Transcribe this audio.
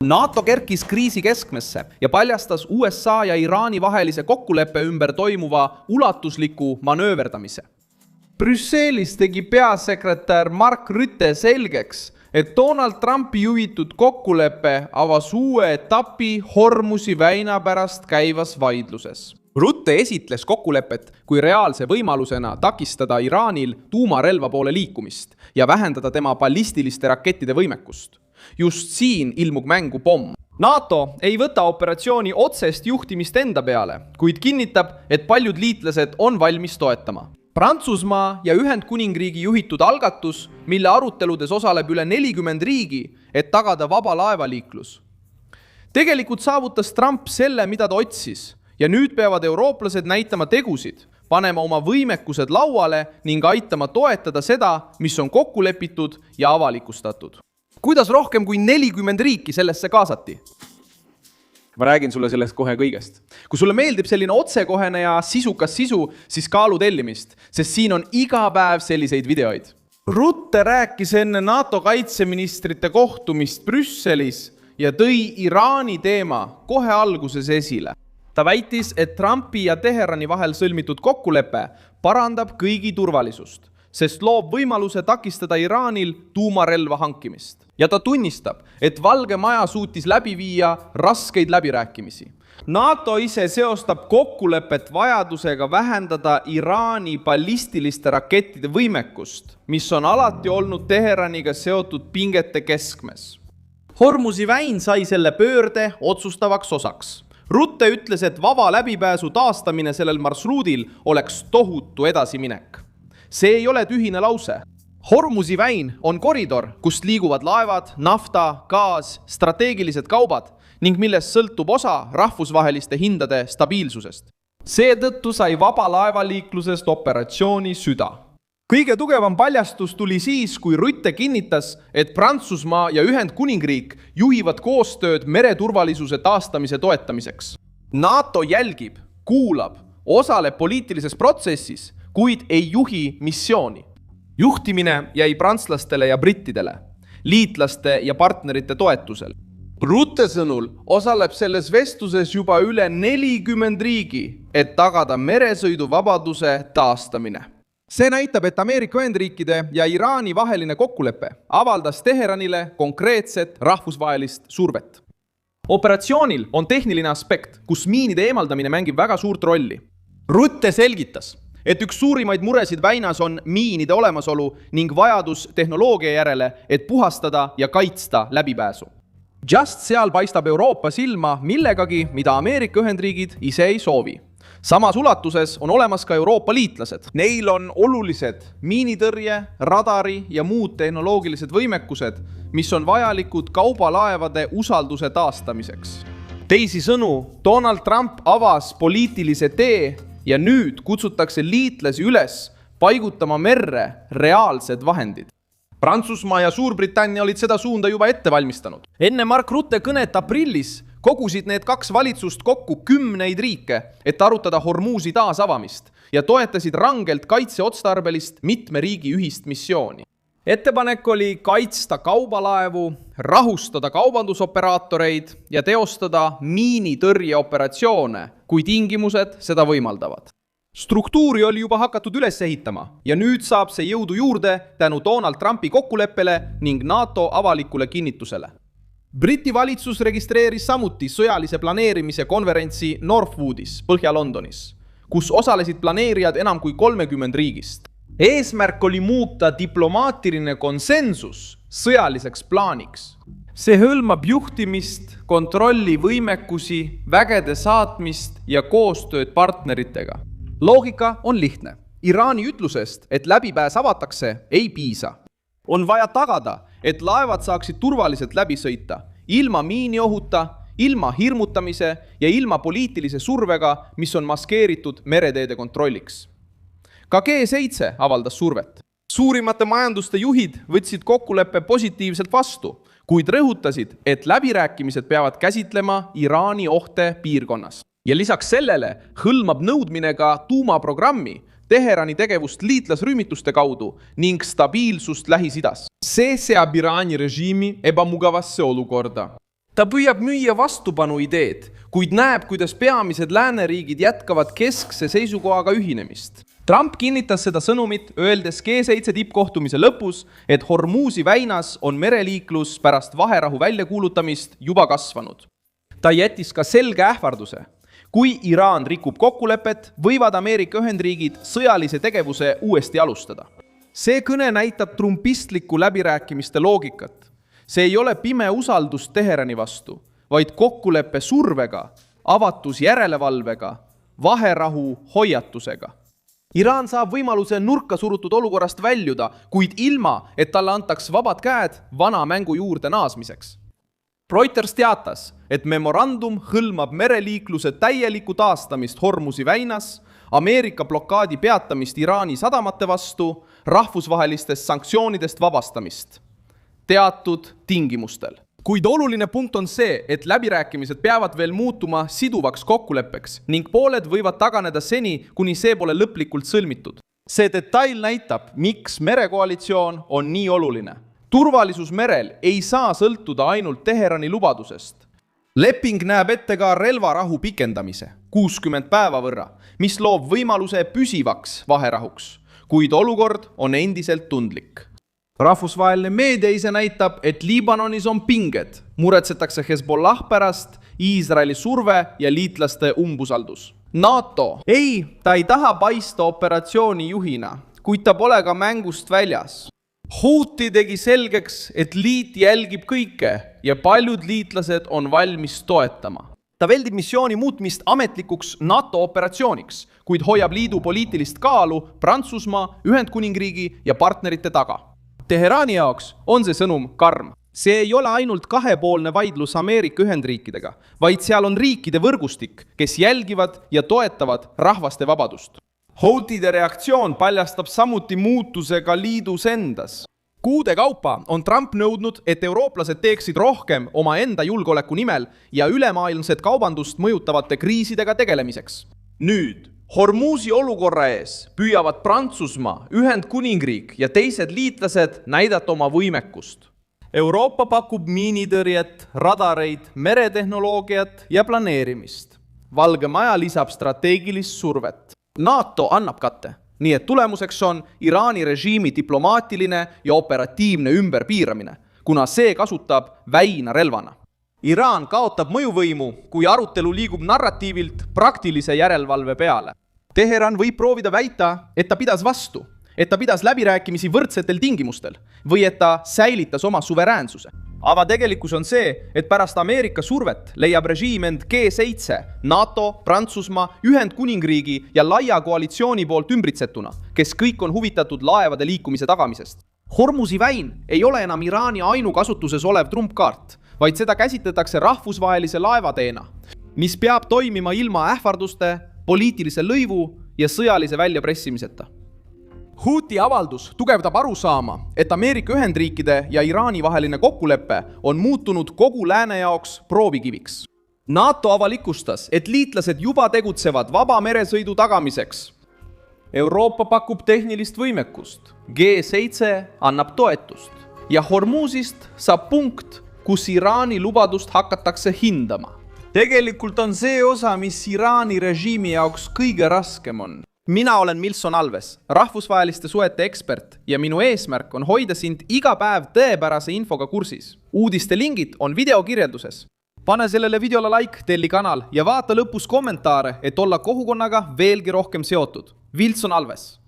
NATO kerkis kriisi keskmesse ja paljastas USA ja Iraani vahelise kokkuleppe ümber toimuva ulatusliku manööverdamise. Brüsselis tegi peasekretär Mark Rutte selgeks, et Donald Trumpi juhitud kokkulepe avas uue etapi Hormuzi väina pärast käivas vaidluses. Rutte esitles kokkulepet kui reaalse võimalusena takistada Iraanil tuumarelva poole liikumist ja vähendada tema ballistiliste rakettide võimekust. Just siin ilmub mängu pomm. NATO ei võta operatsiooni otsest juhtimist enda peale, kuid kinnitab, et paljud liitlased on valmis toetama. Prantsusmaa ja Ühendkuningriigi juhitud algatus, mille aruteludes osaleb üle 40 riigi, et tagada vaba laevaliiklus. Tegelikult saavutas Trump selle, mida ta otsis, ja nüüd peavad eurooplased näitama tegusid, panema oma võimekused lauale ning aitama toetada seda, mis on kokku lepitud ja avalikustatud. Kuidas rohkem kui 40 riiki sellesse kaasati? Ma räägin sulle sellest kohe kõigest. Kui sulle meeldib selline otsekohene ja sisukas sisu, siis kaalu tellimist, sest siin on iga päev selliseid videoid. Rutte rääkis enne NATO kaitseministrite kohtumist Brüsselis ja tõi Iraani teema kohe alguses esile. Ta väitis, et Trumpi ja Teherani vahel sõlmitud kokkulepe parandab kõigi turvalisust, sest loob võimaluse takistada Iraanil tuumarelva hankimist. Ja ta tunnistab, et Valge Maja suutis läbi viia raskeid läbirääkimisi. NATO ise seostab kokkulepet vajadusega vähendada Iraani ballistiliste rakettide võimekust, mis on alati olnud Teheraniga seotud pingete keskmes. Hormuzi väin sai selle pöörde otsustavaks osaks. Rutte ütles, et vaba läbipääsu taastamine sellel marsruudil oleks tohutu edasiminek. See ei ole tühine lause. Hormuzi väin on koridor, kust liiguvad laevad, nafta, gaas, strateegilised kaubad ning millest sõltub osa rahvusvaheliste hindade stabiilsusest. Seetõttu sai vaba laevaliiklusest operatsiooni süda. Kõige tugevam paljastus tuli siis, kui Rutte kinnitas, et Prantsusmaa ja Ühendkuningriik juhivad koostööd mereturvalisuse taastamise toetamiseks. NATO jälgib, kuulab, osaleb poliitilises protsessis, kuid ei juhi missiooni. Juhtimine jäi prantslastele ja brittidele, liitlaste ja partnerite toetusel. Rutte sõnul osaleb selles vestluses juba üle 40 riigi, et tagada meresõiduvabaduse taastamine. See näitab, et Ameerika Ühendriikide ja Iraani vaheline kokkulepe avaldas Teheranile konkreetset rahvusvahelist survet. Operatsioonil on tehniline aspekt, kus miinide eemaldamine mängib väga suurt rolli. Rutte selgitas, et üks suurimaid muresid väinas on miinide olemasolu ning vajadus tehnoloogia järele, et puhastada ja kaitsta läbipääsu. Just seal paistab Euroopa silma millegagi, mida Ameerika Ühendriigid ise ei soovi. Samas ulatuses on olemas ka Euroopa liitlased. Neil on olulised miinitõrje, radari ja muud tehnoloogilised võimekused, mis on vajalikud kaubalaevade usalduse taastamiseks. Teisisõnu, Donald Trump avas poliitilise tee ja nüüd kutsutakse liitlasi üles paigutama merre reaalsed vahendid. Prantsusmaa ja Suurbritannia olid seda suunda juba ette valmistanud. Enne Mark Rutte kõnet aprillis kogusid need kaks valitsust kokku 10 riike, et arutada Hormuzi taasavamist ja toetasid rangelt kaitseotstarbelist mitme riigi ühist missiooni. Ettepanek oli kaitsta kaubalaevu, rahustada kaubandusoperaatoreid ja teostada miinitõrjeoperatsioone, kui tingimused seda võimaldavad. Struktuuri oli juba hakatud üles ehitama ja nüüd saab see jõudu juurde tänu Donald Trumpi kokkuleppele ning NATO avalikule kinnitusele. Briti valitsus registreeris samuti sõjalise planeerimise konverentsi Northwoodis, Põhja-Londonis, kus osalesid planeerijad enam kui 30 riigist. Eesmärk oli muuta diplomaatiline konsensus sõjaliseks plaaniks. See hõlmab juhtimist, kontrolli võimekusi, vägede saatmist ja koostööd partneritega. Loogika on lihtne. Iraani ütlusest, et läbipääs avatakse, ei piisa. On vaja tagada, et laevad saaksid turvaliselt läbi sõita, ilma miiniohuta, ilma hirmutamise ja ilma poliitilise survega, mis on maskeeritud mereteede kontrolliks. Ka G7 avaldas survet. Suurimate majanduste juhid võtsid kokkuleppe positiivselt vastu, kuid rõhutasid, et läbirääkimised peavad käsitlema Iraani ohte piirkonnas. Ja lisaks sellele hõlmab nõudmine ka tuumaprogrammi, Teherani tegevust liitlasrühmituste kaudu ning stabiilsust Lähis-Idas. See seab Iraani režiimi ebamugavasse olukorda. Ta püüab müüa vastupanu ideed, kuid näeb, kuidas peamised lääneriigid jätkavad keskse seisukohaga ühinemist. Trump kinnitas seda sõnumit, öeldes G7 tippkohtumise lõpus, et Hormuzi väinas on mereliiklus pärast vaherahu väljakuulutamist juba kasvanud. Ta jättis ka selge ähvarduse. Kui Iraan rikub kokkulepet, võivad Ameerika Ühendriigid sõjalise tegevuse uuesti alustada. See kõne näitab trumpistliku läbirääkimiste loogikat. See ei ole pime usaldus Teherani vastu, vaid kokkuleppe survega, avatus järelevalvega, vaherahu hoiatusega. Iraan saab võimaluse nurka surutud olukorrast väljuda, kuid ilma, et talle antaks vabad käed vana mängu juurde naasmiseks. Reuters teatas, et memorandum hõlmab mereliikluse täielikku taastamist Hormuzi väinas, Ameerika blokaadi peatamist Iraani sadamate vastu, rahvusvahelistest sanktsioonidest vabastamist. Teatud tingimustel. Kuid oluline punkt on see, et läbirääkimised peavad veel muutuma siduvaks kokkuleppeks ning pooled võivad taganeda seni, kuni see pole lõplikult sõlmitud. See detail näitab, miks merekoalitsioon on nii oluline. Turvalisus merel ei saa sõltuda ainult Teherani lubadusest. Leping näeb ette ka relvarahu pikendamise 60 päeva võrra, mis loob võimaluse püsivaks vaherahuks, kuid olukord on endiselt tundlik. Rahvusvaheline meedia ise näitab, et Liibanonis on pinged, muretsetakse Hezbollah pärast, Iisraeli surve ja liitlaste umbusaldus. NATO. Ta ei taha paista operatsiooni juhina, kuid ta pole ka mängust väljas. Houthi tegi selgeks, et liit jälgib kõike ja paljud liitlased on valmis toetama. Ta väldib missiooni muutmist ametlikuks NATO operatsiooniks, kuid hoiab liidu poliitilist kaalu Prantsusmaa, Ühendkuningriigi ja partnerite taga. Teherani jaoks on see sõnum karm. See ei ole ainult kahepoolne vaidlus Ameerika Ühendriikidega, vaid seal on riikide võrgustik, kes jälgivad ja toetavad rahvaste vabadust. Houthide reaktsioon paljastab samuti muutuse ka liidus endas. Kuude kaupa on Trump nõudnud, et eurooplased teeksid rohkem oma enda julgeoleku nimel ja ülemaailmset kaubandust mõjutavate kriisidega tegelemiseks. Nüüd Hormuzi olukorra ees püüavad Prantsusmaa, Ühendkuningriik ja teised liitlased näidata oma võimekust. Euroopa pakub miinitõrjet, radareid, meretehnoloogiat ja planeerimist. Valge Maja lisab strateegilist survet. NATO annab katte, nii et tulemuseks on Iraani režiimi diplomaatiline ja operatiivne ümberpiiramine, kuna see kasutab väina relvana. Iraan kaotab mõjuvõimu, kui arutelu liigub narratiivilt praktilise järelevalve peale. Teheran võib proovida väita, et ta pidas vastu, et ta pidas läbirääkimisi võrdsetel tingimustel või et ta säilitas oma suveräänsuse. Aga tegelikkus on see, et pärast Ameerika survet leiab režiim end G7, NATO, Prantsusmaa, Ühendkuningriigi ja laia koalitsiooni poolt ümbritsetuna, kes kõik on huvitatud laevade liikumise tagamisest. Hormuzi väin ei ole enam Iraani ainukasutuses olev trumpkaart, vaid seda käsitletakse rahvusvahelise laevateena, mis peab toimima ilma ähvarduste, poliitilise lõivu ja sõjalise väljapressimiseta. Houthi avaldus tugevdab arusaama, et Ameerika Ühendriikide ja Iraani vaheline kokkulepe on muutunud kogu lääne jaoks proovikiviks. NATO avalikustas, et liitlased juba tegutsevad vaba meresõidu tagamiseks. Euroopa pakub tehnilist võimekust, G7 annab toetust ja Hormuzist saab punkt, kus Iraani lubadust hakatakse hindama. Tegelikult on see osa, mis Iraani režiimi jaoks kõige raskem on. Mina olen Milson Alves, rahvusvaheliste suhete ekspert ja minu eesmärk on hoida sind iga päev tõepärase infoga kursis. Uudiste lingid on videokirjelduses. Pane sellele videole like, telli kanal ja vaata lõpus kommentaare, et olla kogukonnaga veelgi rohkem seotud. Milson Alves.